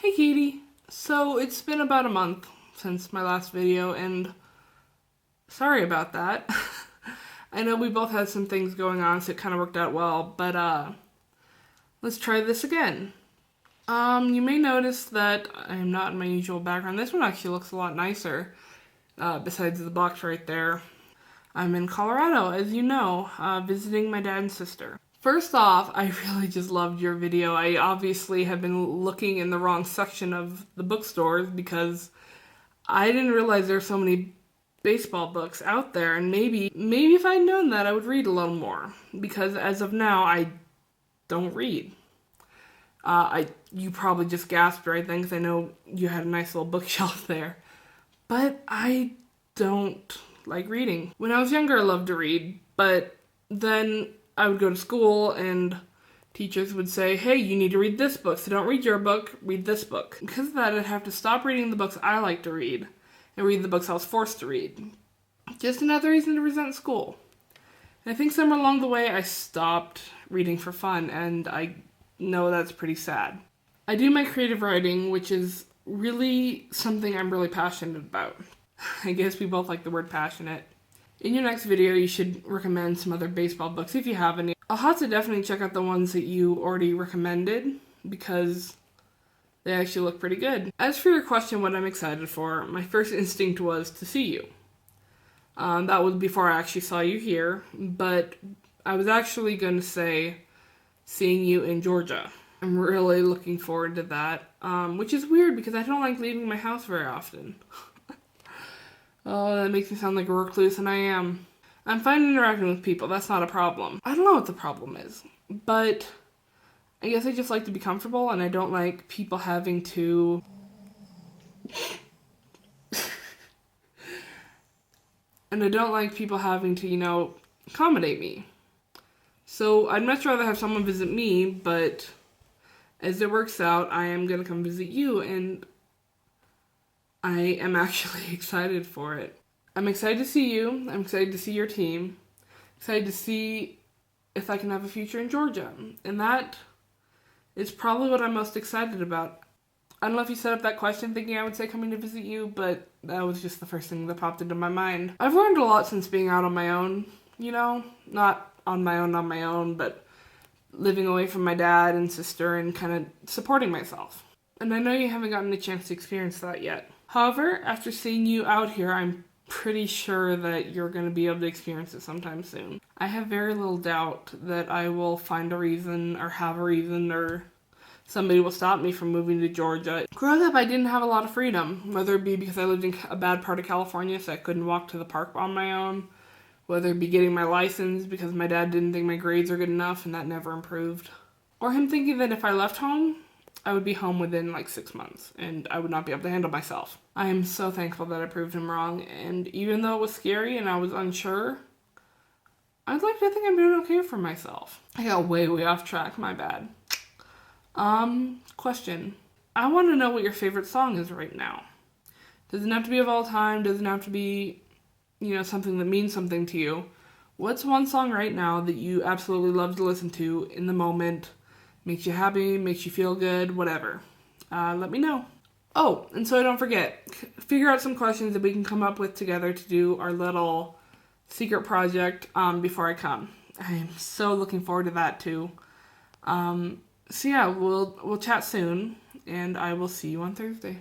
Hey Katie. So it's been about a month since my last video, and sorry about that. I know we both had some things going on, so it kind of worked out well, but let's try this again. You may notice that I'm not in my usual background. This one actually looks a lot nicer, besides the box right there. I'm in Colorado, as you know, visiting my dad and sister. First off, I really just loved your video. I obviously have been looking in the wrong section of the bookstores because I didn't realize there are so many baseball books out there, and maybe if I'd known that, I would read a little more, because as of now, I don't read. You probably just gasped right then, because I know you had a nice little bookshelf there. But I don't like reading. When I was younger, I loved to read, but then I would go to school and teachers would say, hey, you need to read this book, so don't read your book, read this book. Because of that, I'd have to stop reading the books I like to read and read the books I was forced to read. Just another reason to resent school. And I think somewhere along the way, I stopped reading for fun, and I know that's pretty sad. I do my creative writing, which is really something I'm really passionate about. I guess we both like the word passionate. In your next video, you should recommend some other baseball books if you have any. I'll have to definitely check out the ones that you already recommended because they actually look pretty good. As for your question, what I'm excited for, my first instinct was to see you. That was before I actually saw you here, but I was actually going to say seeing you in Georgia. I'm really looking forward to that, which is weird because I don't like leaving my house very often. Oh, that makes me sound like a recluse, and I am. I'm fine interacting with people, that's not a problem. I don't know what the problem is, but I guess I just like to be comfortable, and I don't like people having to... accommodate me. So I'd much rather have someone visit me, but as it works out, I am going to come visit you, and I am actually excited for it. I'm excited to see you. I'm excited to see your team. Excited to see if I can have a future in Georgia. And that is probably what I'm most excited about. I don't know if you set up that question thinking I would say coming to visit you, but that was just the first thing that popped into my mind. I've learned a lot since being out on my own, not on my own, but living away from my dad and sister and kind of supporting myself. And I know you haven't gotten a chance to experience that yet. However, after seeing you out here, I'm pretty sure that you're going to be able to experience it sometime soon. I have very little doubt that I will find a reason or have a reason or somebody will stop me from moving to Georgia. Growing up, I didn't have a lot of freedom, whether it be because I lived in a bad part of California so I couldn't walk to the park on my own, whether it be getting my license because my dad didn't think my grades were good enough and that never improved, or him thinking that if I left home, I would be home within like 6 months, and I would not be able to handle myself. I am so thankful that I proved him wrong, and even though it was scary and I was unsure, I'd like to think I'm doing okay for myself. I got way off track, my bad. Question. I want to know what your favorite song is right now. Doesn't have to be of all time, doesn't have to be, something that means something to you. What's one song right now that you absolutely love to listen to in the moment? Makes you happy, makes you feel good, whatever. Let me know. Oh, and so I don't forget, figure out some questions that we can come up with together to do our little secret project before I come. I am so looking forward to that too. So yeah, we'll chat soon, and I will see you on Thursday.